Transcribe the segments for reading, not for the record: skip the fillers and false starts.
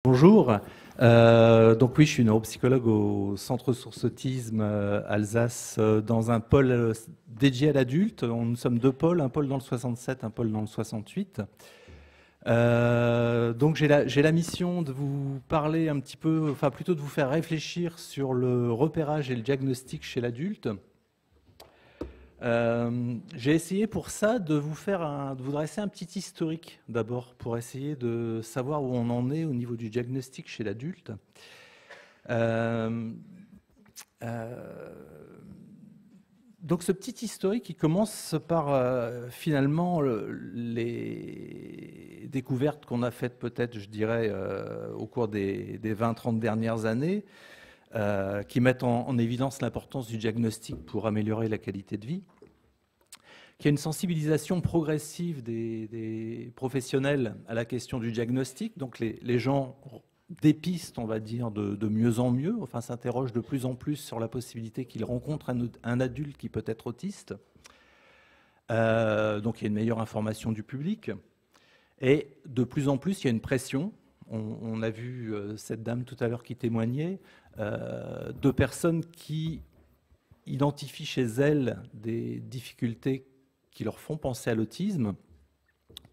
Bonjour. Donc oui, je suis neuropsychologue au Centre Ressources Autisme Alsace dans un pôle dédié à l'adulte. Nous sommes deux pôles, un pôle dans le 67, un pôle dans le 68. Donc j'ai la mission de vous parler un petit peu, enfin plutôt de vous faire réfléchir sur le repérage et le diagnostic chez l'adulte. J'ai essayé pour ça de vous dresser un petit historique d'abord, pour essayer de savoir où on en est au niveau du diagnostic chez l'adulte. Euh, euh, donc ce petit historique, il commence par finalement les découvertes qu'on a faites peut-être, je dirais, au cours des 20-30 dernières années, qui mettent en évidence l'importance du diagnostic pour améliorer la qualité de vie. Qu'il y a une sensibilisation progressive des professionnels à la question du diagnostic. Donc les gens dépistent, on va dire, de mieux en mieux, enfin s'interrogent de plus en plus sur la possibilité qu'ils rencontrent un adulte qui peut être autiste. Donc il y a une meilleure information du public. Et de plus en plus, il y a une pression. On a vu cette dame tout à l'heure qui témoignait, de personnes qui identifient chez elles des difficultés qui leur font penser à l'autisme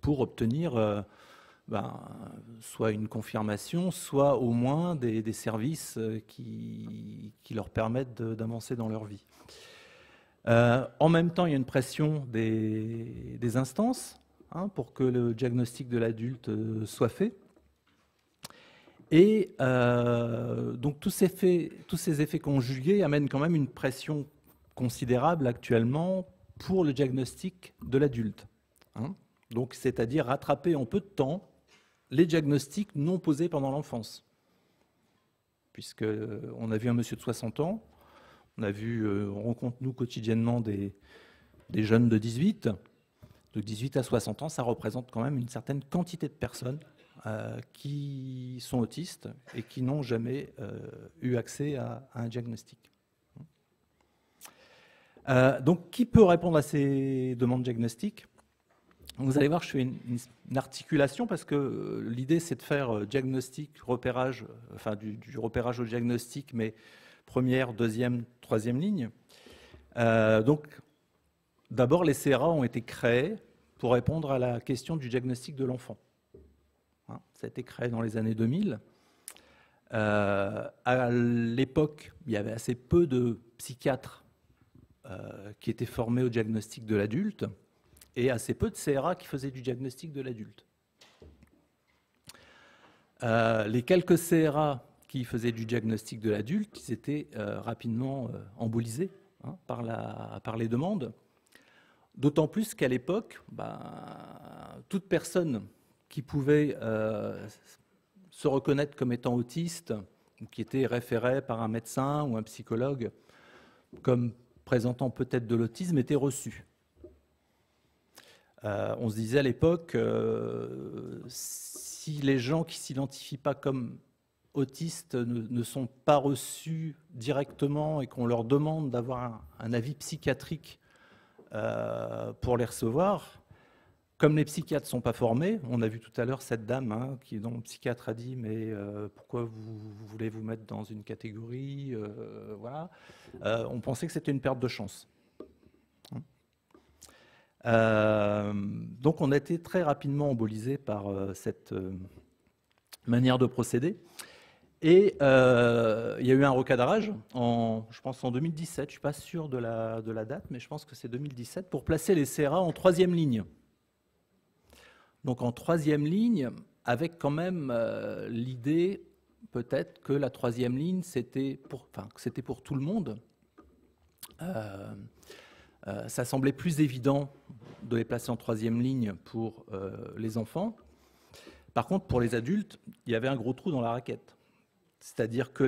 pour obtenir soit une confirmation, soit au moins des services qui leur permettent d'avancer dans leur vie. En même temps, il y a une pression des instances pour que le diagnostic de l'adulte soit fait. Et donc tous ces effets conjugués amènent quand même une pression considérable actuellement pour le diagnostic de l'adulte. Donc, c'est-à-dire rattraper en peu de temps les diagnostics non posés pendant l'enfance. Puisqu'on a vu un monsieur de 60 ans, on rencontre nous quotidiennement des jeunes de 18. De 18 à 60 ans, ça représente quand même une certaine quantité de personnes qui sont autistes et qui n'ont jamais eu accès à un diagnostic. Donc, qui peut répondre à ces demandes diagnostiques? Vous allez voir, je fais une articulation parce que l'idée, c'est de faire diagnostic, repérage, enfin du repérage au diagnostic, mais première, deuxième, troisième ligne. Donc, d'abord, les CRA ont été créés pour répondre à la question du diagnostic de l'enfant. Ça a été créé dans les années 2000. À l'époque, il y avait assez peu de psychiatres qui étaient formés au diagnostic de l'adulte et assez peu de CRA qui faisaient du diagnostic de l'adulte. Les quelques CRA qui faisaient du diagnostic de l'adulte, ils étaient rapidement embolisés par les demandes. D'autant plus qu'à l'époque, toute personne qui pouvait se reconnaître comme étant autiste, ou qui était référée par un médecin ou un psychologue comme présentant peut-être de l'autisme, était reçue. On se disait à l'époque, si les gens qui ne s'identifient pas comme autistes ne sont pas reçus directement et qu'on leur demande d'avoir un avis psychiatrique pour les recevoir, comme les psychiatres ne sont pas formés, on a vu tout à l'heure cette dame dont le psychiatre a dit « mais pourquoi vous voulez vous mettre dans une catégorie ?» Voilà. On pensait que c'était une perte de chance. Donc on a été très rapidement embolisé par cette manière de procéder. Et il y a eu un recadrage, je pense en 2017, je ne suis pas sûr de la date, mais je pense que c'est 2017, pour placer les CRA en troisième ligne. Donc en troisième ligne, avec quand même l'idée peut-être que la troisième ligne, c'était pour tout le monde. Ça semblait plus évident de les placer en troisième ligne pour les enfants. Par contre, pour les adultes, il y avait un gros trou dans la raquette. C'est-à-dire que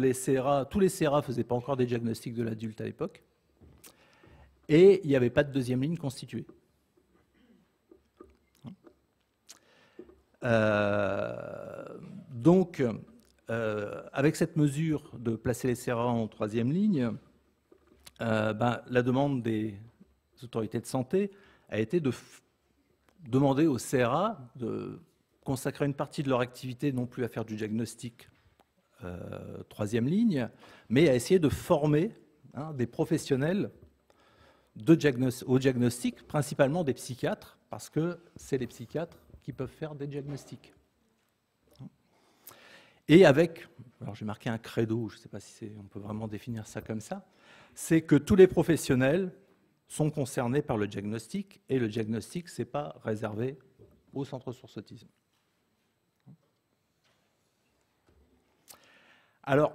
tous les CRA ne faisaient pas encore des diagnostics de l'adulte à l'époque. Et il n'y avait pas de deuxième ligne constituée. Donc, avec cette mesure de placer les CRA en troisième ligne, la demande des autorités de santé a été de demander aux CRA de consacrer une partie de leur activité non plus à faire du diagnostic troisième ligne, mais à essayer de former des professionnels au diagnostic, principalement des psychiatres, parce que c'est les psychiatres qui peuvent faire des diagnostics. Et avec, alors j'ai marqué un credo, je ne sais pas si on peut vraiment définir ça comme ça, c'est que tous les professionnels sont concernés par le diagnostic, et le diagnostic, ce n'est pas réservé au centre source autisme. Alors,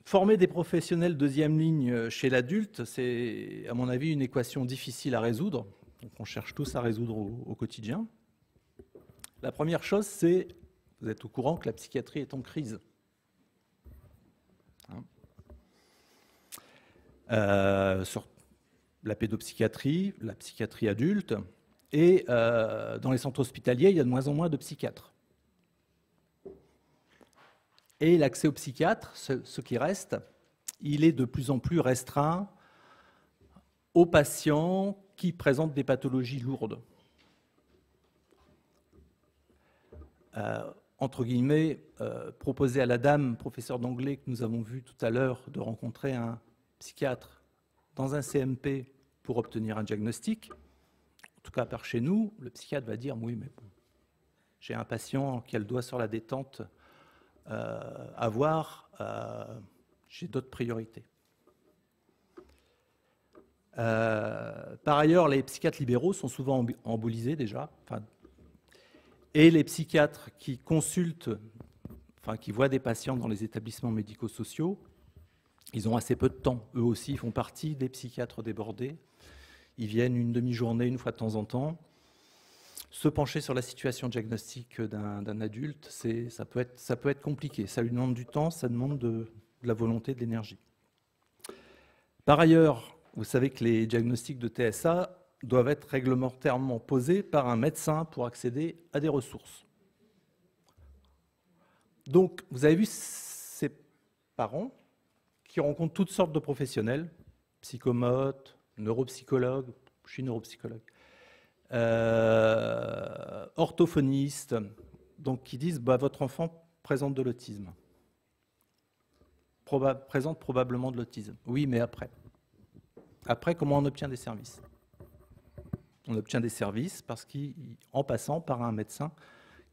former des professionnels deuxième ligne chez l'adulte, c'est, à mon avis, une équation difficile à résoudre. Donc, on cherche tous à résoudre au quotidien. La première chose, c'est, vous êtes au courant que la psychiatrie est en crise. Sur la pédopsychiatrie, la psychiatrie adulte, et dans les centres hospitaliers, il y a de moins en moins de psychiatres. Et l'accès aux psychiatres, ce qui reste, il est de plus en plus restreint aux patients qui présentent des pathologies lourdes. Entre guillemets, proposer à la dame, professeure d'anglais que nous avons vu tout à l'heure, de rencontrer un psychiatre dans un CMP pour obtenir un diagnostic, en tout cas par chez nous, le psychiatre va dire « oui, mais bon, j'ai un patient qui a le doigt sur la détente, à voir, j'ai d'autres priorités. » Par ailleurs, les psychiatres libéraux sont souvent embolisés déjà, et les psychiatres qui consultent, qui voient des patients dans les établissements médico-sociaux, ils ont assez peu de temps. Eux aussi font partie des psychiatres débordés. Ils viennent une demi-journée, une fois de temps en temps. Se pencher sur la situation diagnostique d'un adulte, ça peut être compliqué. Ça lui demande du temps, ça demande de la volonté, de l'énergie. Par ailleurs, vous savez que les diagnostics de TSA doivent être réglementairement posés par un médecin pour accéder à des ressources. Donc, vous avez vu ces parents qui rencontrent toutes sortes de professionnels, psychomotes, neuropsychologues, je suis neuropsychologue, orthophonistes, donc qui disent votre enfant présente de l'autisme. Présente probablement de l'autisme. Oui, mais après. Après, comment on obtient des services? On obtient des services en passant par un médecin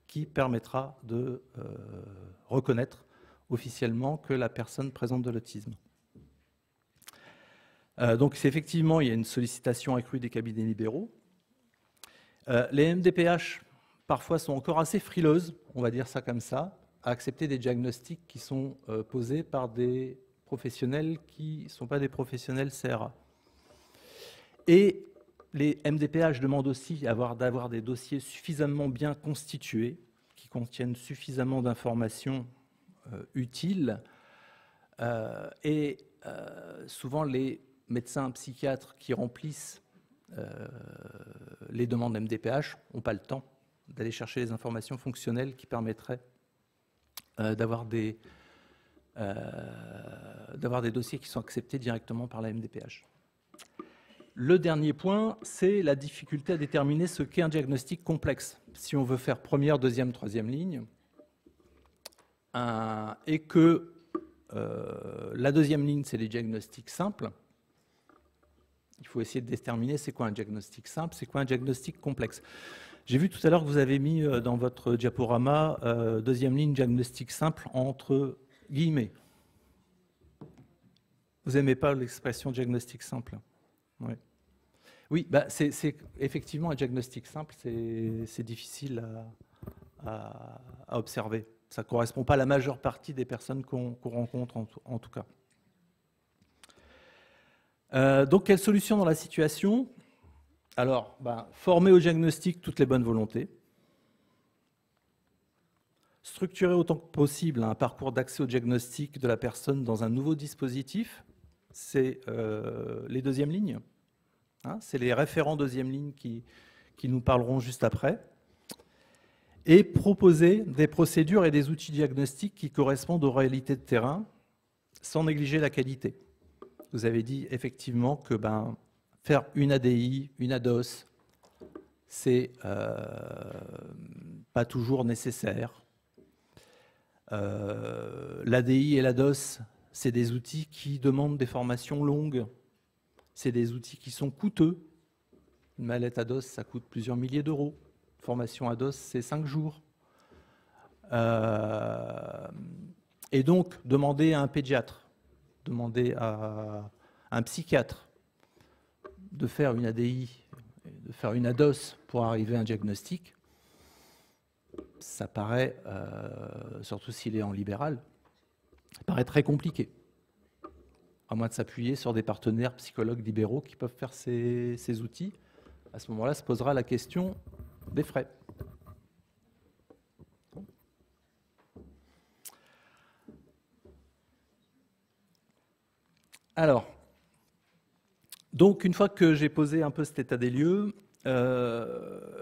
qui permettra de reconnaître officiellement que la personne présente de l'autisme. Donc, effectivement, il y a une sollicitation accrue des cabinets libéraux. Les MDPH, parfois, sont encore assez frileuses, on va dire ça comme ça, à accepter des diagnostics qui sont posés par des professionnels qui ne sont pas des professionnels CRA. Et les MDPH demandent aussi d'avoir des dossiers suffisamment bien constitués, qui contiennent suffisamment d'informations utiles. Souvent, les médecins psychiatres qui remplissent les demandes MDPH n'ont pas le temps d'aller chercher les informations fonctionnelles qui permettraient d'avoir des dossiers qui sont acceptés directement par la MDPH. Le dernier point, c'est la difficulté à déterminer ce qu'est un diagnostic complexe. Si on veut faire première, deuxième, troisième ligne, et que la deuxième ligne, c'est les diagnostics simples, il faut essayer de déterminer c'est quoi un diagnostic simple, c'est quoi un diagnostic complexe. J'ai vu tout à l'heure que vous avez mis dans votre diaporama deuxième ligne, diagnostic simple entre guillemets. Vous n'aimez pas l'expression diagnostic simple? Ouais. Oui, c'est effectivement un diagnostic simple, c'est difficile à observer. Ça ne correspond pas à la majeure partie des personnes qu'on rencontre en tout cas. Donc, quelle solution dans la situation? Alors, former au diagnostic toutes les bonnes volontés. Structurer autant que possible un parcours d'accès au diagnostic de la personne dans un nouveau dispositif. C'est les deuxièmes lignes. C'est les référents deuxième ligne qui nous parleront juste après. Et proposer des procédures et des outils diagnostiques qui correspondent aux réalités de terrain sans négliger la qualité. Vous avez dit effectivement que faire une ADI, une ADOS, c'est pas toujours nécessaire. L'ADI et la DOS, c'est des outils qui demandent des formations longues. C'est des outils qui sont coûteux. Une mallette ADOS, ça coûte plusieurs milliers d'euros. Formation ADOS, c'est 5 jours. Et donc, demander à un pédiatre, demander à un psychiatre de faire une ADI, de faire une ADOS pour arriver à un diagnostic, ça paraît, surtout s'il est en libéral, ça paraît très compliqué. À moins de s'appuyer sur des partenaires psychologues libéraux qui peuvent faire ces outils. À ce moment-là, se posera la question des frais. Alors, donc une fois que j'ai posé un peu cet état des lieux,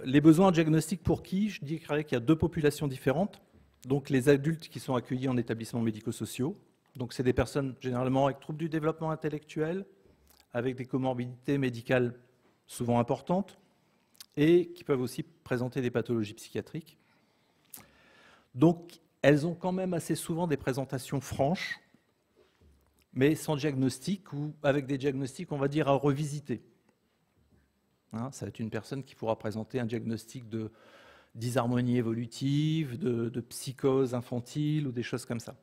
les besoins en diagnostic pour qui? Je dirais qu'il y a deux populations différentes. Donc les adultes qui sont accueillis en établissements médico-sociaux. Donc c'est des personnes généralement avec troubles du développement intellectuel, avec des comorbidités médicales souvent importantes, et qui peuvent aussi présenter des pathologies psychiatriques. Donc elles ont quand même assez souvent des présentations franches, mais sans diagnostic ou avec des diagnostics, on va dire, à revisiter. Hein, ça va être une personne qui pourra présenter un diagnostic de disharmonie évolutive, de psychose infantile ou des choses comme ça.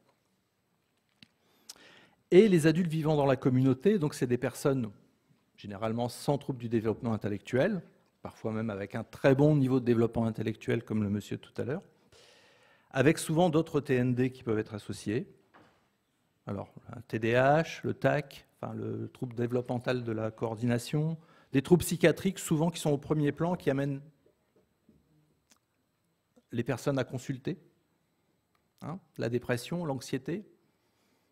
Et les adultes vivant dans la communauté, donc c'est des personnes généralement sans trouble du développement intellectuel, parfois même avec un très bon niveau de développement intellectuel comme le monsieur tout à l'heure, avec souvent d'autres TND qui peuvent être associés. Alors, un TDAH, le TAC, enfin, le trouble développemental de la coordination, des troubles psychiatriques souvent qui sont au premier plan, qui amènent les personnes à consulter. Hein, la dépression, l'anxiété.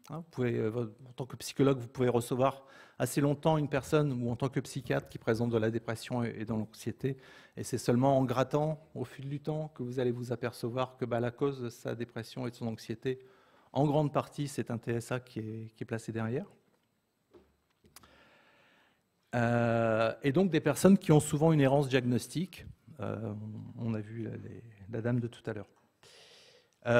Hein, vous pouvez, en tant que psychologue, vous pouvez recevoir assez longtemps une personne, ou en tant que psychiatre, qui présente de la dépression et de l'anxiété. Et c'est seulement en grattant au fil du temps que vous allez vous apercevoir que la cause de sa dépression et de son anxiété, en grande partie, c'est un TSA qui est placé derrière. Et donc des personnes qui ont souvent une errance diagnostique. On a vu la dame de tout à l'heure.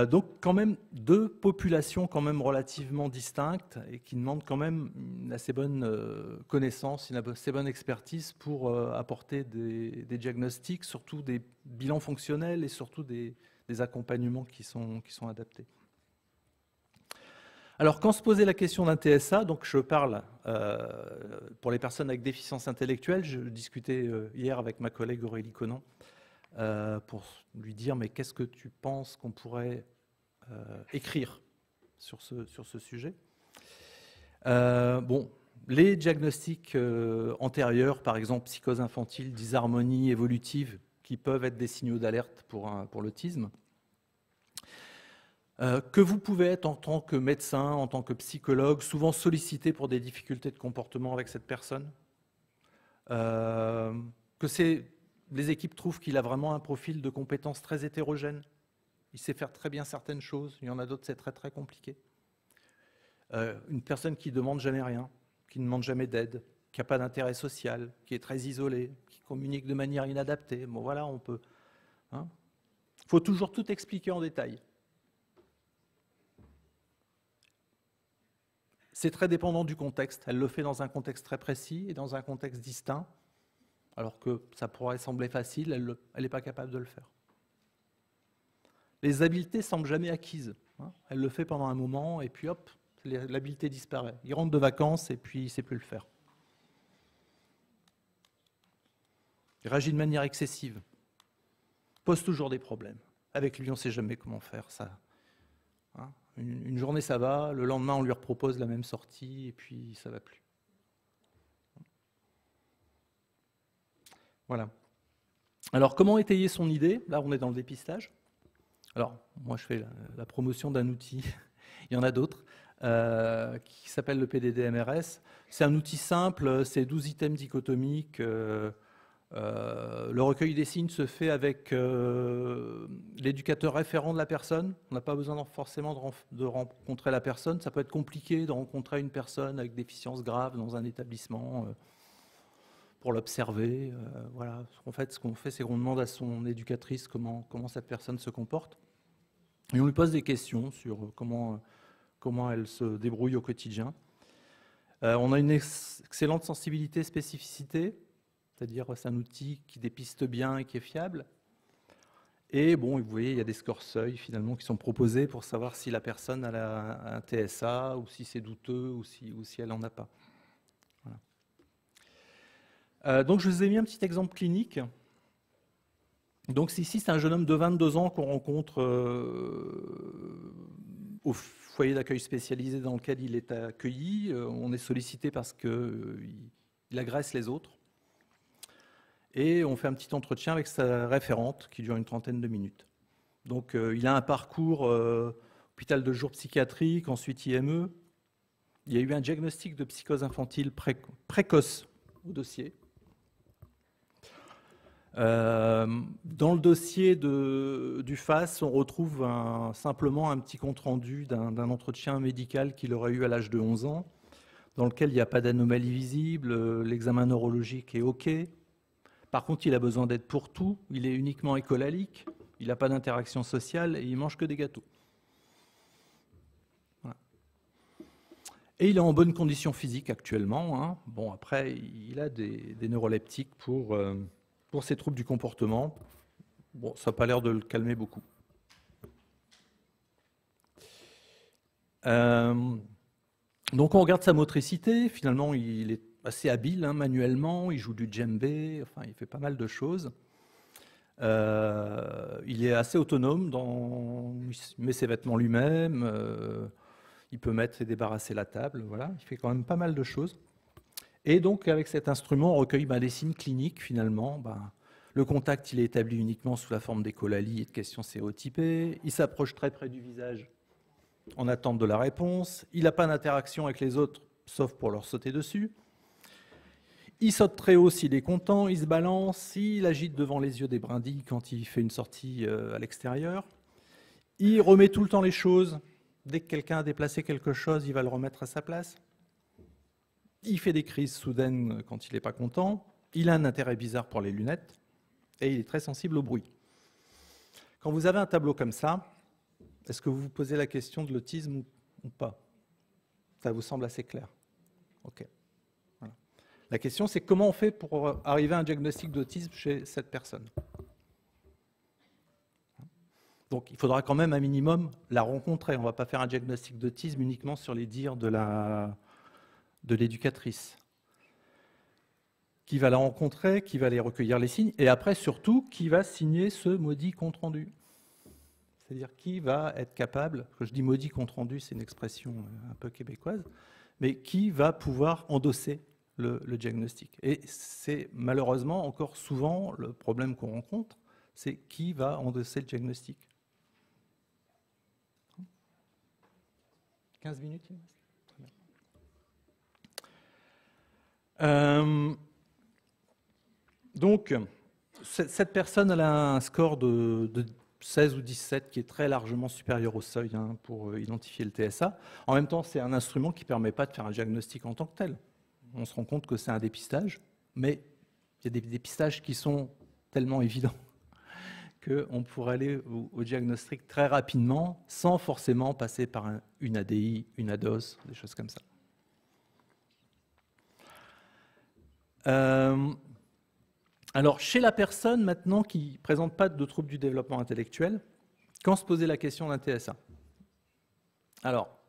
Donc quand même deux populations quand même relativement distinctes et qui demandent quand même une assez bonne connaissance, une assez bonne expertise pour apporter des diagnostics, surtout des bilans fonctionnels et surtout des accompagnements qui sont adaptés. Alors, quand se posait la question d'un TSA, donc je parle pour les personnes avec déficience intellectuelle, je discutais hier avec ma collègue Aurélie Conan pour lui dire, mais qu'est-ce que tu penses qu'on pourrait écrire sur ce sujet? Bon, les diagnostics antérieurs, par exemple psychose infantile, disharmonie évolutive, qui peuvent être des signaux d'alerte pour l'autisme, que vous pouvez être en tant que médecin, en tant que psychologue, souvent sollicité pour des difficultés de comportement avec cette personne, que les équipes trouvent qu'il a vraiment un profil de compétences très hétérogène. Il sait faire très bien certaines choses, il y en a d'autres, c'est très très compliqué. Une personne qui ne demande jamais rien, qui ne demande jamais d'aide, qui n'a pas d'intérêt social, qui est très isolée, qui communique de manière inadaptée. Bon voilà, on peut. Hein, faut toujours tout expliquer en détail. C'est très dépendant du contexte. Elle le fait dans un contexte très précis et dans un contexte distinct, alors que ça pourrait sembler facile, elle n'est pas capable de le faire. Les habiletés ne semblent jamais acquises. Hein. Elle le fait pendant un moment et puis hop, l'habileté disparaît. Il rentre de vacances et puis il ne sait plus le faire. Il réagit de manière excessive. Pose toujours des problèmes. Avec lui, on ne sait jamais comment faire ça. Hein. Une journée, ça va. Le lendemain, on lui repropose la même sortie et puis ça ne va plus. Voilà. Alors, comment étayer son idée? Là, on est dans le dépistage. Alors, moi, je fais la promotion d'un outil. Il y en a d'autres. Qui s'appelle le PDD-MRS. C'est un outil simple, c'est 12 items dichotomiques. Le recueil des signes se fait avec l'éducateur référent de la personne. On n'a pas besoin forcément de rencontrer la personne. Ça peut être compliqué de rencontrer une personne avec déficience grave dans un établissement. pour l'observer. Voilà. En fait, ce qu'on fait, c'est qu'on demande à son éducatrice comment cette personne se comporte. Et on lui pose des questions sur comment elle se débrouille au quotidien. On a une excellente sensibilité spécificité, c'est-à-dire c'est un outil qui dépiste bien et qui est fiable. Et bon, vous voyez, il y a des scores seuils finalement qui sont proposés pour savoir si la personne a un TSA ou si c'est douteux ou si elle n'en a pas. Voilà. Donc je vous ai mis un petit exemple clinique. Donc ici, c'est un jeune homme de 22 ans qu'on rencontre au foyer d'accueil spécialisé dans lequel il est accueilli. On est sollicité parce qu'il agresse les autres. Et on fait un petit entretien avec sa référente qui dure une trentaine de minutes. Donc il a un parcours hôpital de jour psychiatrique, ensuite IME. Il y a eu un diagnostic de psychose infantile précoce au dossier. Dans le dossier du FAS, on retrouve simplement un petit compte-rendu d'un entretien médical qu'il aurait eu à l'âge de 11 ans, dans lequel il n'y a pas d'anomalie visible, l'examen neurologique est OK. Par contre, il a besoin d'aide pour tout, il est uniquement écolalique, il n'a pas d'interaction sociale et il mange que des gâteaux. Voilà. Et il est en bonne condition physique actuellement. Hein. Bon, après, il a des neuroleptiques pour ces troubles du comportement. Bon, ça n'a pas l'air de le calmer beaucoup. Donc on regarde sa motricité, finalement il est assez habile hein, manuellement, il joue du djembé, enfin il fait pas mal de choses. Il est assez autonome, il met ses vêtements lui-même, il peut mettre et débarrasser la table, voilà, il fait quand même pas mal de choses. Et donc avec cet instrument, on recueille des signes cliniques finalement. Le contact, il est établi uniquement sous la forme d'écholalie et de questions stéréotypées. Il s'approche très près du visage en attente de la réponse. Il n'a pas d'interaction avec les autres, sauf pour leur sauter dessus. Il saute très haut s'il est content, il se balance, il agite devant les yeux des brindilles quand il fait une sortie à l'extérieur. Il remet tout le temps les choses. Dès que quelqu'un a déplacé quelque chose, il va le remettre à sa place. Il fait des crises soudaines quand il n'est pas content. Il a un intérêt bizarre pour les lunettes. Et il est très sensible au bruit. Quand vous avez un tableau comme ça, est-ce que vous vous posez la question de l'autisme ou pas? Ça vous semble assez clair? Ok. Voilà. La question, c'est comment on fait pour arriver à un diagnostic d'autisme chez cette personne? Donc, il faudra quand même un minimum la rencontrer. On ne va pas faire un diagnostic d'autisme uniquement sur les dires de l'éducatrice. Qui va la rencontrer, qui va aller recueillir les signes, et après, surtout, qui va signer ce maudit compte-rendu. C'est-à-dire qui va être capable, quand je dis maudit compte-rendu, c'est une expression un peu québécoise, mais qui va pouvoir endosser le diagnostic. Et c'est malheureusement encore souvent le problème qu'on rencontre, c'est qui va endosser le diagnostic. 15 minutes, il me reste. Très bien. Donc, cette personne elle a un score de 16 ou 17 qui est très largement supérieur au seuil hein, pour identifier le TSA. En même temps, c'est un instrument qui ne permet pas de faire un diagnostic en tant que tel. On se rend compte que c'est un dépistage, mais il y a des dépistages qui sont tellement évidents qu'on pourrait aller au diagnostic très rapidement sans forcément passer par une ADI, une ADOS, des choses comme ça. Alors, chez la personne maintenant qui ne présente pas de trouble du développement intellectuel, quand se posait la question d'un TSA? Alors,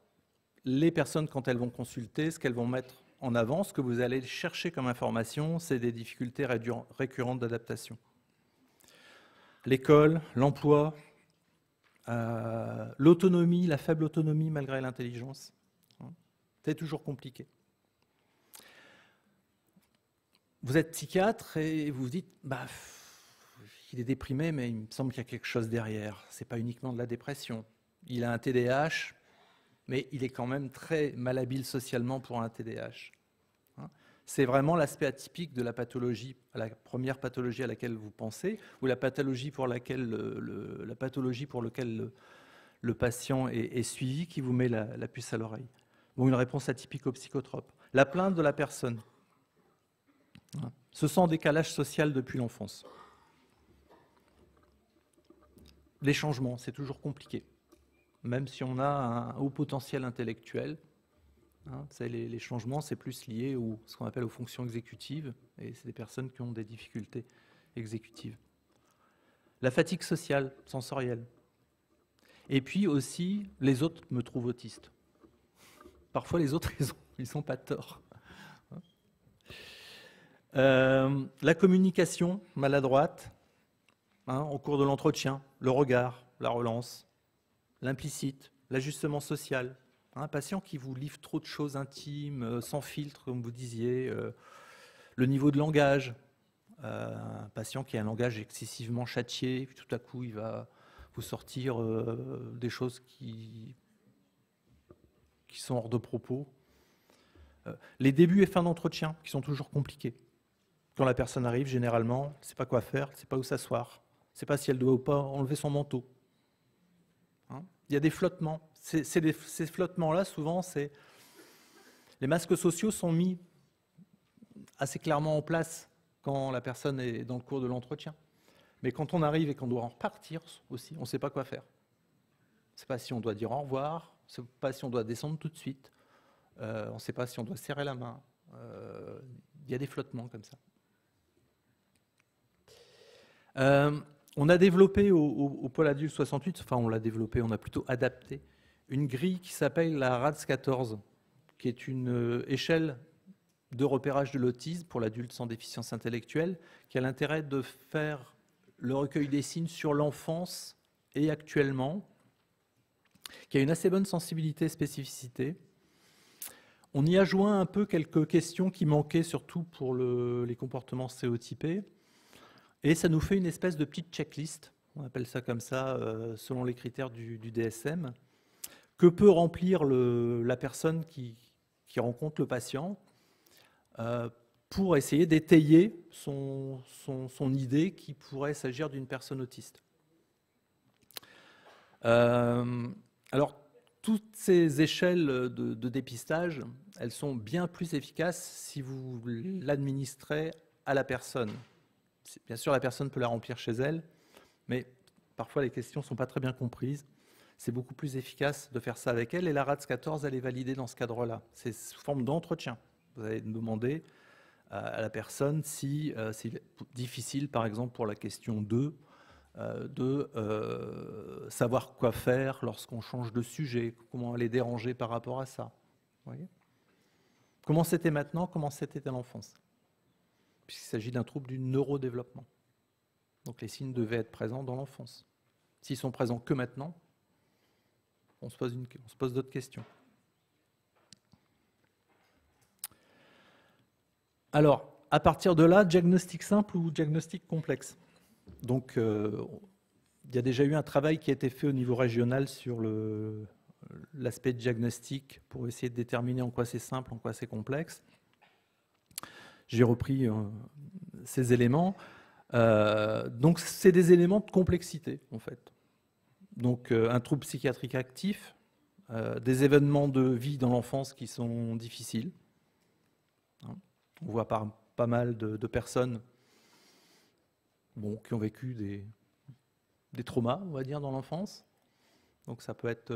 les personnes, quand elles vont consulter, ce qu'elles vont mettre en avant, ce que vous allez chercher comme information, c'est des difficultés récurrentes d'adaptation. L'école, l'emploi, l'autonomie, la faible autonomie malgré l'intelligence. C'est toujours compliqué. Vous êtes psychiatre et vous vous dites il est déprimé, mais il me semble qu'il y a quelque chose derrière. Ce n'est pas uniquement de la dépression. Il a un TDAH, mais il est quand même très malhabile socialement pour un TDAH. C'est vraiment l'aspect atypique de la pathologie, la première pathologie à laquelle vous pensez, ou la pathologie pour laquelle le patient est suivi qui vous met la puce à l'oreille. Ou une réponse atypique au psychotrope. La plainte de la personne. Se sent en décalage social depuis l'enfance. Les changements, c'est toujours compliqué. Même si on a un haut potentiel intellectuel, les changements, c'est plus lié à ce qu'on appelle aux fonctions exécutives, et c'est des personnes qui ont des difficultés exécutives. La fatigue sociale, sensorielle. Et puis aussi, les autres me trouvent autiste. Parfois, les autres, ils n'ont pas tort. La communication maladroite, au cours de l'entretien, le regard, la relance, l'implicite, l'ajustement social. Un patient qui vous livre trop de choses intimes, sans filtre, comme vous disiez, le niveau de langage, un patient qui a un langage excessivement châtié, puis tout à coup il va vous sortir des choses qui sont hors de propos. Les débuts et fins d'entretien qui sont toujours compliqués. Quand la personne arrive, généralement, elle ne sait pas quoi faire, elle ne sait pas où s'asseoir, elle ne sait pas si elle doit ou pas enlever son manteau. Il y a des flottements. Ces flottements-là, souvent, les masques sociaux sont mis assez clairement en place quand la personne est dans le cours de l'entretien. Mais quand on arrive et qu'on doit en repartir aussi, on ne sait pas quoi faire. On ne sait pas si on doit dire au revoir, on ne sait pas si on doit descendre tout de suite, on ne sait pas si on doit serrer la main. Il y a des flottements comme ça. On a développé au pôle adulte 68, enfin on l'a développé, on a plutôt adapté, une grille qui s'appelle la RADS 14, qui est une échelle de repérage de l'autisme pour l'adulte sans déficience intellectuelle, qui a l'intérêt de faire le recueil des signes sur l'enfance et actuellement, qui a une assez bonne sensibilité et spécificité. On y a joint un peu quelques questions qui manquaient, surtout pour les comportements stéréotypés. Et ça nous fait une espèce de petite checklist, on appelle ça comme ça, selon les critères du DSM, que peut remplir la personne qui rencontre le patient pour essayer d'étayer son idée qu'il pourrait s'agir d'une personne autiste. Alors, toutes ces échelles de dépistage, elles sont bien plus efficaces si vous l'administrez à la personne. Bien sûr, la personne peut la remplir chez elle, mais parfois les questions ne sont pas très bien comprises. C'est beaucoup plus efficace de faire ça avec elle. Et la RADS 14, elle est validée dans ce cadre-là. C'est sous forme d'entretien. Vous allez demander à la personne si c'est difficile, par exemple, pour la question 2, de savoir quoi faire lorsqu'on change de sujet, comment elle est dérangée par rapport à ça. Vous voyez ? Comment c'était maintenant, comment c'était à l'enfance ? Puisqu'il s'agit d'un trouble du neurodéveloppement. Donc les signes devaient être présents dans l'enfance. S'ils sont présents que maintenant, on se pose d'autres questions. Alors, à partir de là, diagnostic simple ou diagnostic complexe. Donc, il y a déjà eu un travail qui a été fait au niveau régional sur l'aspect diagnostic pour essayer de déterminer en quoi c'est simple, en quoi c'est complexe. J'ai repris ces éléments. Donc, c'est des éléments de complexité, en fait. Donc, un trouble psychiatrique actif, des événements de vie dans l'enfance qui sont difficiles. On voit pas mal de personnes qui ont vécu des traumas, on va dire, dans l'enfance. Donc, ça peut être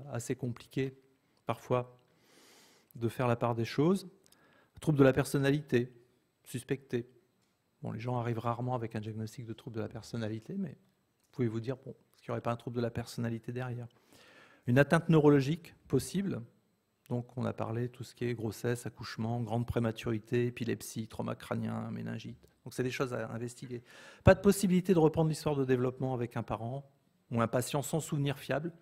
assez compliqué, parfois, de faire la part des choses. Trouble de la personnalité, suspecté. Bon, les gens arrivent rarement avec un diagnostic de trouble de la personnalité, mais vous pouvez vous dire, bon, est-ce qu'il n'y aurait pas un trouble de la personnalité derrière ? Une atteinte neurologique possible. Donc, on a parlé tout ce qui est grossesse, accouchement, grande prématurité, épilepsie, trauma crânien, méningite. Donc, c'est des choses à investiguer. Pas de possibilité de reprendre l'histoire de développement avec un parent ou un patient sans souvenir fiable.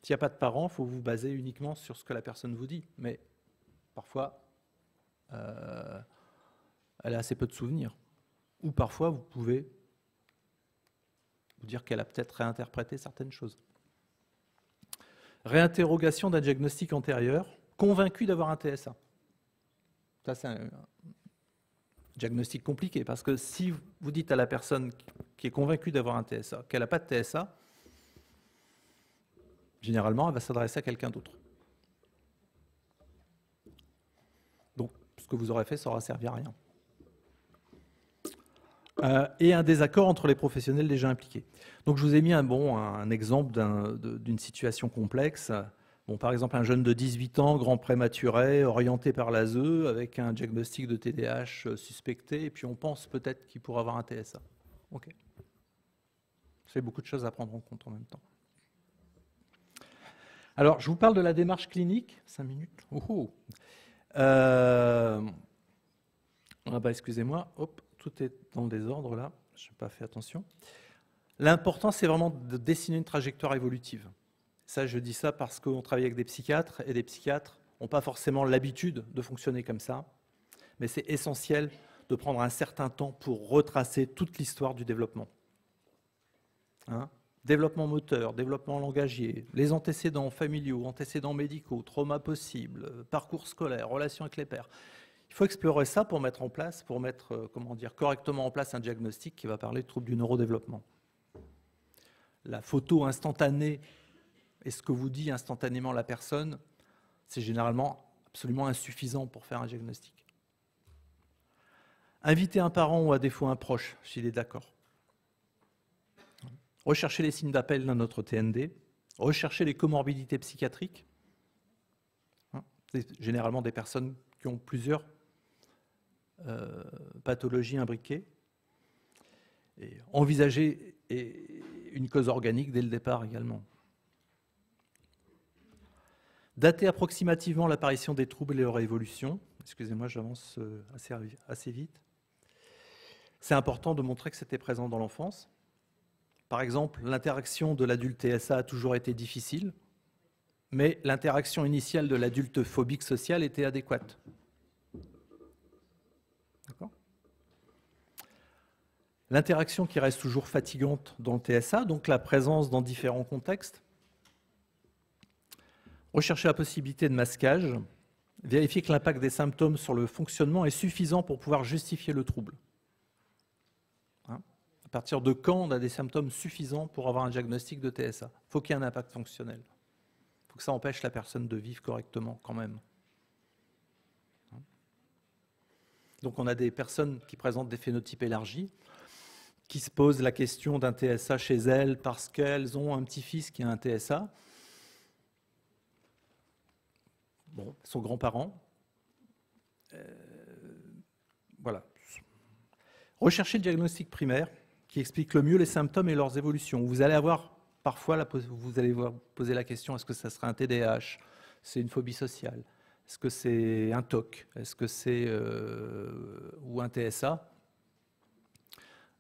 S'il n'y a pas de parent, il faut vous baser uniquement sur ce que la personne vous dit. Mais parfois, elle a assez peu de souvenirs. Ou parfois, vous pouvez vous dire qu'elle a peut-être réinterprété certaines choses. Réinterrogation d'un diagnostic antérieur, convaincu d'avoir un TSA. Ça, c'est un diagnostic compliqué, parce que si vous dites à la personne qui est convaincue d'avoir un TSA qu'elle n'a pas de TSA, généralement, elle va s'adresser à quelqu'un d'autre. Donc, ce que vous aurez fait, ça n'aura servi à rien. et un désaccord entre les professionnels déjà impliqués. Donc je vous ai mis un exemple d'une situation complexe. Bon, par exemple, un jeune de 18 ans, grand prématuré, orienté par l'ASE, avec un diagnostic de TDAH suspecté, et puis on pense peut-être qu'il pourrait avoir un TSA. Ok. C'est beaucoup de choses à prendre en compte en même temps. Alors, je vous parle de la démarche clinique. 5 minutes. Excusez-moi. Hop, tout est dans le désordre là. Je n'ai pas fait attention. L'important, c'est vraiment de dessiner une trajectoire évolutive. Ça, je dis ça parce qu'on travaille avec des psychiatres, et des psychiatres n'ont pas forcément l'habitude de fonctionner comme ça. Mais c'est essentiel de prendre un certain temps pour retracer toute l'histoire du développement. Développement moteur, développement langagier, les antécédents familiaux, antécédents médicaux, traumas possibles, parcours scolaire, relations avec les pairs. Il faut explorer ça pour mettre en place, correctement en place un diagnostic qui va parler de troubles du neurodéveloppement. La photo instantanée et ce que vous dit instantanément la personne, c'est généralement absolument insuffisant pour faire un diagnostic. Inviter un parent ou à défaut un proche, s'il est d'accord. Rechercher les signes d'appel dans notre TND, rechercher les comorbidités psychiatriques. C'est généralement des personnes qui ont plusieurs pathologies imbriquées. Et envisager une cause organique dès le départ également. Dater approximativement l'apparition des troubles et leur évolution. Excusez-moi, j'avance assez vite. C'est important de montrer que c'était présent dans l'enfance. Par exemple, l'interaction de l'adulte TSA a toujours été difficile, mais l'interaction initiale de l'adulte phobique social était adéquate. D'accord ? L'interaction qui reste toujours fatigante dans le TSA, donc la présence dans différents contextes. Rechercher la possibilité de masquage, vérifier que l'impact des symptômes sur le fonctionnement est suffisant pour pouvoir justifier le trouble. À partir de quand on a des symptômes suffisants pour avoir un diagnostic de TSA? Il faut qu'il y ait un impact fonctionnel. Il faut que ça empêche la personne de vivre correctement quand même. Donc on a des personnes qui présentent des phénotypes élargis, qui se posent la question d'un TSA chez elles parce qu'elles ont un petit-fils qui a un TSA. Bon, son grand-parent. Voilà. Rechercher le diagnostic primaire qui explique le mieux les symptômes et leurs évolutions. Vous allez avoir parfois, vous allez poser la question, est-ce que ça serait un TDAH? C'est une phobie sociale? Est-ce que c'est un TOC? Est-ce que c'est ou un TSA?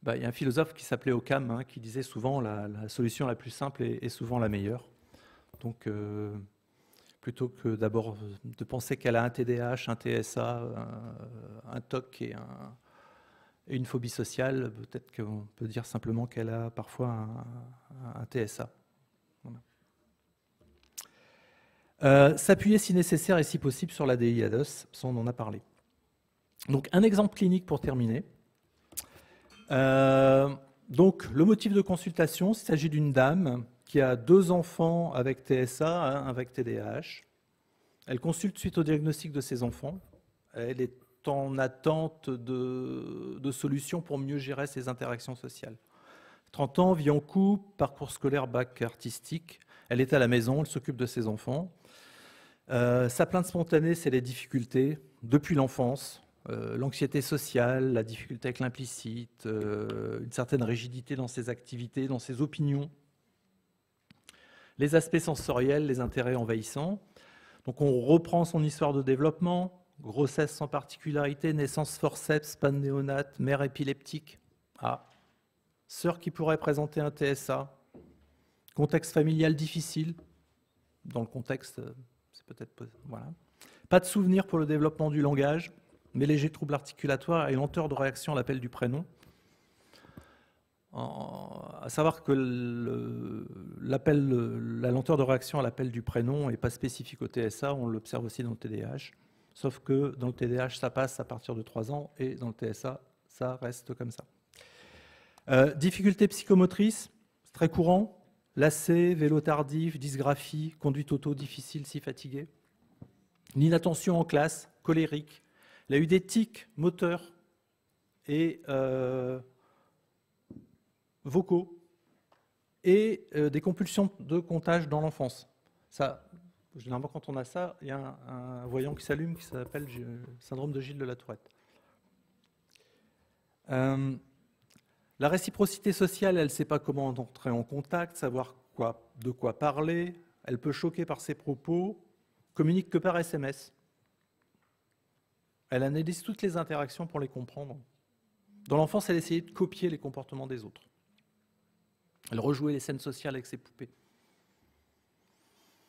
Il y a un philosophe qui s'appelait Occam, qui disait souvent la solution la plus simple est souvent la meilleure. Donc, plutôt que d'abord de penser qu'elle a un TDAH, un TSA, un TOC et une phobie sociale, peut-être qu'on peut dire simplement qu'elle a parfois un TSA. Voilà. S'appuyer si nécessaire et si possible sur l'ADI-ADOS, ça on en a parlé. Donc un exemple clinique pour terminer. Donc le motif de consultation, il s'agit d'une dame qui a 2 enfants avec TSA, un avec TDAH. Elle consulte suite au diagnostic de ses enfants. Elle est en attente de solutions pour mieux gérer ses interactions sociales. 30 ans, vie en couple, parcours scolaire, bac artistique. Elle est à la maison, elle s'occupe de ses enfants. Sa plainte spontanée, c'est les difficultés depuis l'enfance, l'anxiété sociale, la difficulté avec l'implicite, une certaine rigidité dans ses activités, dans ses opinions, les aspects sensoriels, les intérêts envahissants. Donc on reprend son histoire de développement. Grossesse sans particularité, naissance forceps, panne néonate, mère épileptique. Sœur qui pourrait présenter un TSA. Contexte familial difficile. Dans le contexte, c'est peut-être... Voilà. Pas de souvenir pour le développement du langage, mais léger trouble articulatoire et lenteur de réaction à l'appel du prénom. À savoir que la lenteur de réaction à l'appel du prénom n'est pas spécifique au TSA, on l'observe aussi dans le TDAH. Sauf que dans le TDAH, ça passe à partir de 3 ans et dans le TSA, ça reste comme ça. Difficultés psychomotrices, c'est très courant. Lacets, vélo tardif, dysgraphie, conduite auto difficile si fatigué. L'inattention en classe, colérique. Elle a eu des tics moteurs et vocaux et des compulsions de comptage dans l'enfance. Ça, généralement, quand on a ça, il y a un voyant qui s'allume qui s'appelle syndrome de Gilles de la Tourette. La réciprocité sociale, elle ne sait pas comment entrer en contact, savoir de quoi parler. Elle peut choquer par ses propos, communique que par SMS. Elle analyse toutes les interactions pour les comprendre. Dans l'enfance, elle essayait de copier les comportements des autres. Elle rejouait les scènes sociales avec ses poupées.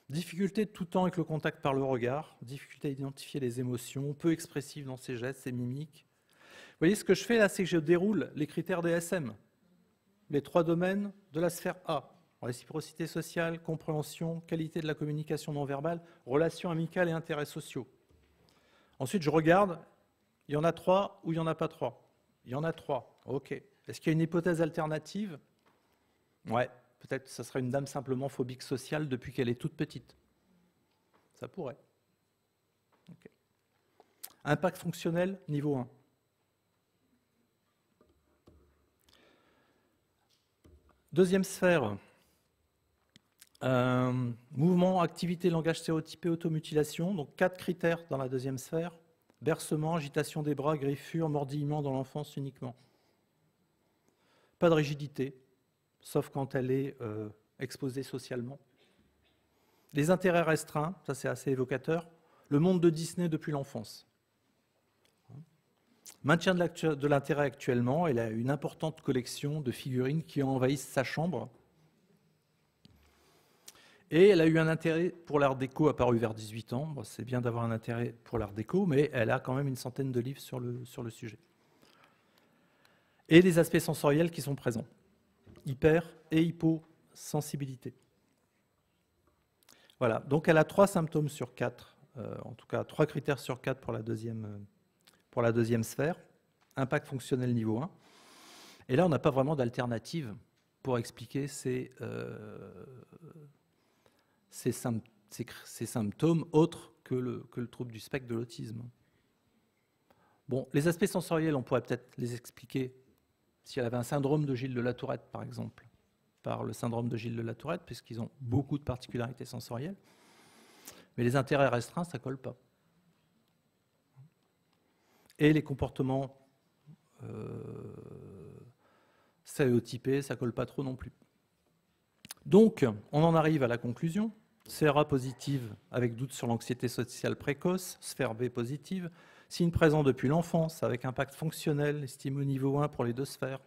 Difficulté de tout temps avec le contact par le regard, difficulté à identifier les émotions, peu expressive dans ses gestes, ses mimiques. Vous voyez, ce que je fais là, c'est que je déroule les critères DSM, les 3 domaines de la sphère A. Réciprocité sociale, compréhension, qualité de la communication non verbale, relations amicales et intérêts sociaux. Ensuite, je regarde, il y en a 3 ou il n'y en a pas 3. Il y en a 3, ok. Est-ce qu'il y a une hypothèse alternative? Ouais, peut-être que ça serait une dame simplement phobique sociale depuis qu'elle est toute petite. Ça pourrait. Okay. Impact fonctionnel, niveau 1. Deuxième sphère. Mouvement, activité, langage stéréotypé, automutilation. Donc 4 critères dans la deuxième sphère. Bercement, agitation des bras, griffure, mordillement dans l'enfance uniquement. Pas de rigidité, sauf quand elle est exposée socialement. Les intérêts restreints, ça c'est assez évocateur. Le monde de Disney depuis l'enfance. Maintien de l'intérêt actuellement, elle a une importante collection de figurines qui envahissent sa chambre. Et elle a eu un intérêt pour l'art déco apparu vers 18 ans. Bon, c'est bien d'avoir un intérêt pour l'art déco, mais elle a quand même une centaine de livres sur le sujet. Et les aspects sensoriels qui sont présents. Hyper et hyposensibilité. Voilà, donc elle a 3 symptômes sur 4, en tout cas 3 critères sur 4 pour la deuxième sphère. Impact fonctionnel niveau 1. Et là, on n'a pas vraiment d'alternative pour expliquer ces symptômes autres que le trouble du spectre de l'autisme. Bon, les aspects sensoriels, on pourrait peut-être les expliquer si elle avait un syndrome de Gilles de la Tourette, par exemple, par le syndrome de Gilles de la Tourette, puisqu'ils ont beaucoup de particularités sensorielles. Mais les intérêts restreints, ça ne colle pas. Et les comportements stéréotypés, ça ne colle pas trop non plus. Donc, on en arrive à la conclusion. CRA positive avec doute sur l'anxiété sociale précoce, sphère B positive, signe présent depuis l'enfance avec impact fonctionnel, estime au niveau 1 pour les 2 sphères.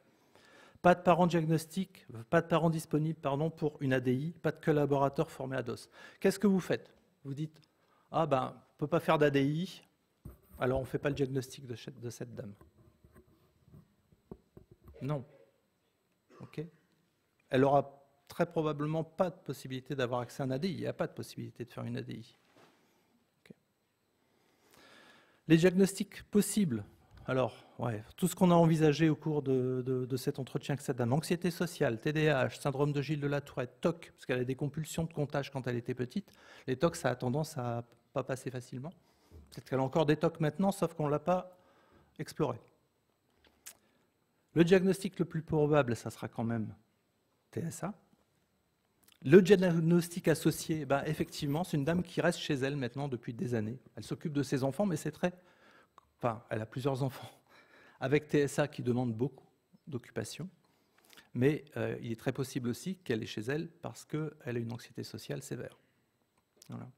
Pas de parents diagnostiques, pas de parents disponibles pour une ADI, pas de collaborateur formé à DOS. Qu'est-ce que vous faites? Vous dites, ah ben, on ne peut pas faire d'ADI, alors on ne fait pas le diagnostic de cette dame. Non. Ok. Elle aura très probablement pas de possibilité d'avoir accès à un ADI. Il n'y a pas de possibilité de faire une ADI. Okay. Les diagnostics possibles. Alors, ouais, tout ce qu'on a envisagé au cours de cet entretien avec cette dame. Anxiété sociale, TDAH, syndrome de Gilles de la Tourette, TOC, parce qu'elle a des compulsions de comptage quand elle était petite. Les TOC, ça a tendance à ne pas passer facilement. Peut-être qu'elle a encore des TOC maintenant, sauf qu'on ne l'a pas exploré. Le diagnostic le plus probable, ça sera quand même TSA. Le diagnostic associé, ben effectivement, c'est une dame qui reste chez elle maintenant depuis des années. Elle s'occupe de ses enfants, mais c'est très... Enfin, elle a plusieurs enfants, avec TSA qui demande beaucoup d'occupation. Mais il est très possible aussi qu'elle est chez elle parce qu'elle a une anxiété sociale sévère. Voilà.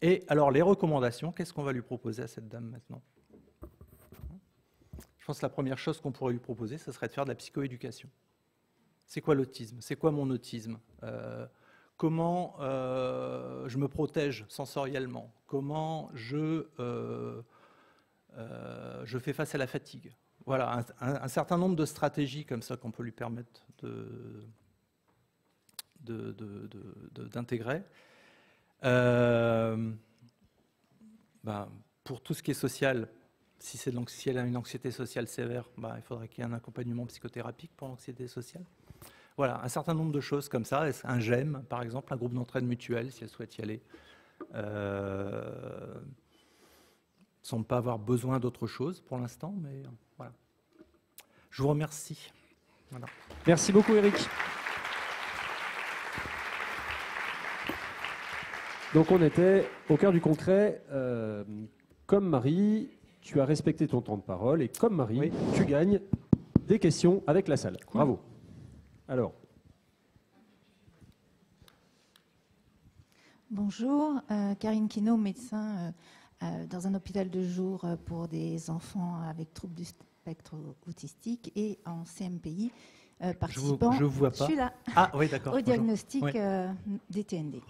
Et alors, les recommandations, qu'est-ce qu'on va lui proposer à cette dame maintenant? Je pense que la première chose qu'on pourrait lui proposer, ce serait de faire de la psychoéducation. C'est quoi l'autisme? C'est quoi mon autisme? Comment je me protège sensoriellement? Comment je fais face à la fatigue? Voilà, un certain nombre de stratégies comme ça qu'on peut lui permettre d'intégrer. Pour tout ce qui est social, si elle a une anxiété sociale sévère, il faudrait qu'il y ait un accompagnement psychothérapique pour l'anxiété sociale. Voilà, un certain nombre de choses comme ça. Un GEM, par exemple, un groupe d'entraide mutuelle, si elle souhaite y aller. Ne semble pas avoir besoin d'autre chose pour l'instant, mais voilà. Je vous remercie. Voilà. Merci beaucoup, Eric. Donc on était au cœur du concret. Comme Marie, tu as respecté ton temps de parole et comme Marie, Oui. tu gagnes des questions avec la salle. Bravo. Alors, bonjour, Karine Quinault, médecin dans un hôpital de jour pour des enfants avec troubles du spectre autistique et en CMPI, participant je vois pas. Je suis là, Ah oui, d'accord. au Bonjour. diagnostic Oui. des TND.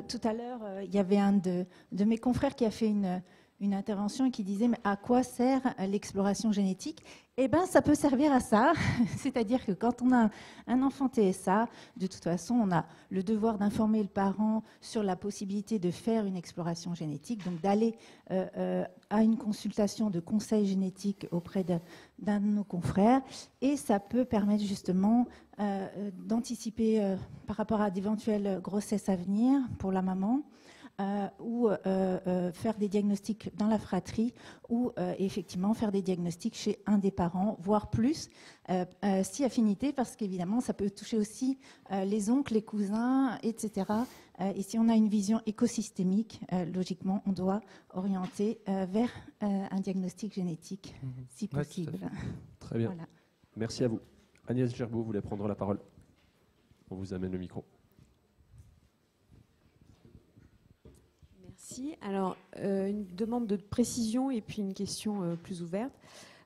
Tout à l'heure, il y avait un de mes confrères qui a fait une intervention et qui disait mais à quoi sert l'exploration génétique? Eh bien, ça peut servir à ça. C'est-à-dire que quand on a un enfant TSA, de toute façon, on a le devoir d'informer le parent sur la possibilité de faire une exploration génétique, donc d'aller à une consultation de conseil génétique auprès d'un de nos confrères. Et ça peut permettre justement d'anticiper par rapport à d'éventuelles grossesses à venir pour la maman, ou faire des diagnostics dans la fratrie, ou effectivement faire des diagnostics chez un des parents, voire plus, si affinité, parce qu'évidemment ça peut toucher aussi les oncles, les cousins, etc. Et si on a une vision écosystémique, logiquement on doit orienter vers un diagnostic génétique, si Ouais, possible. très bien. Voilà. Merci à vous. Agnès Gerbeau voulait prendre la parole. On vous amène le micro. Merci. Alors, une demande de précision et puis une question plus ouverte.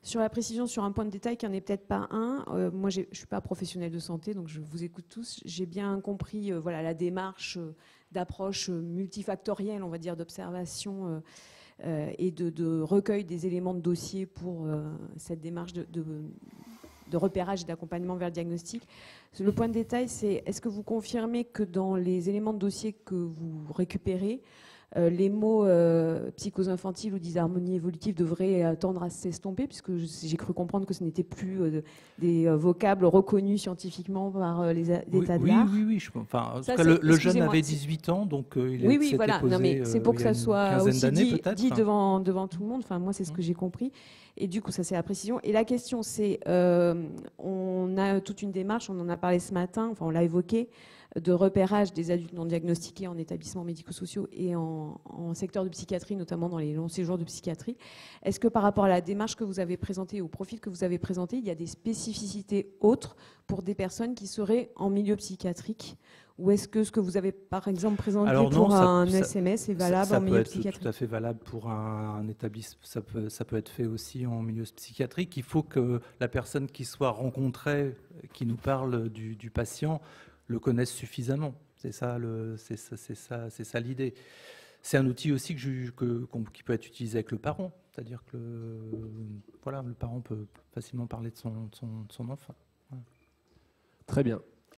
Sur la précision, sur un point de détail qui n'en est peut-être pas un, moi je ne suis pas professionnelle de santé, donc je vous écoute tous. J'ai bien compris voilà, la démarche d'approche multifactorielle, on va dire, d'observation et de recueil des éléments de dossier pour cette démarche de repérage et d'accompagnement vers le diagnostic. Le point de détail, c'est est-ce que vous confirmez que dans les éléments de dossier que vous récupérez, les mots psychose infantile ou dysharmonie évolutive devraient tendre à s'estomper, puisque j'ai cru comprendre que ce n'était plus des vocables reconnus scientifiquement par les états de l'art. Oui. Enfin, en Ça, tout cas, le jeune excusez-moi, avait 18 ans, donc il oui, s'était voilà. posé Non, mais c'est pour que il y a ça une soit quinzaine aussi d'années, dit peut-être. devant tout le monde. Enfin, moi, c'est ce que j'ai compris. Et du coup, ça, c'est la précision. Et la question, c'est, on a toute une démarche, on en a parlé ce matin, enfin, on l'a évoqué, de repérage des adultes non diagnostiqués en établissements médico-sociaux et en secteur de psychiatrie, notamment dans les longs séjours de psychiatrie. Est-ce que par rapport à la démarche que vous avez présentée, au profil que vous avez présenté, il y a des spécificités autres pour des personnes qui seraient en milieu psychiatrique? Ou est-ce que ce que vous avez par exemple présenté pour un SMS est valable en milieu psychiatrique? Ça peut être tout à fait valable pour un établissement. Ça peut être fait aussi en milieu psychiatrique. Il faut que la personne qui soit rencontrée, qui nous parle du patient, le connaissent suffisamment. C'est ça l'idée. C'est un outil aussi qui peut être utilisé avec le parent. C'est-à-dire que le parent peut facilement parler de son enfant. Voilà. Très bien.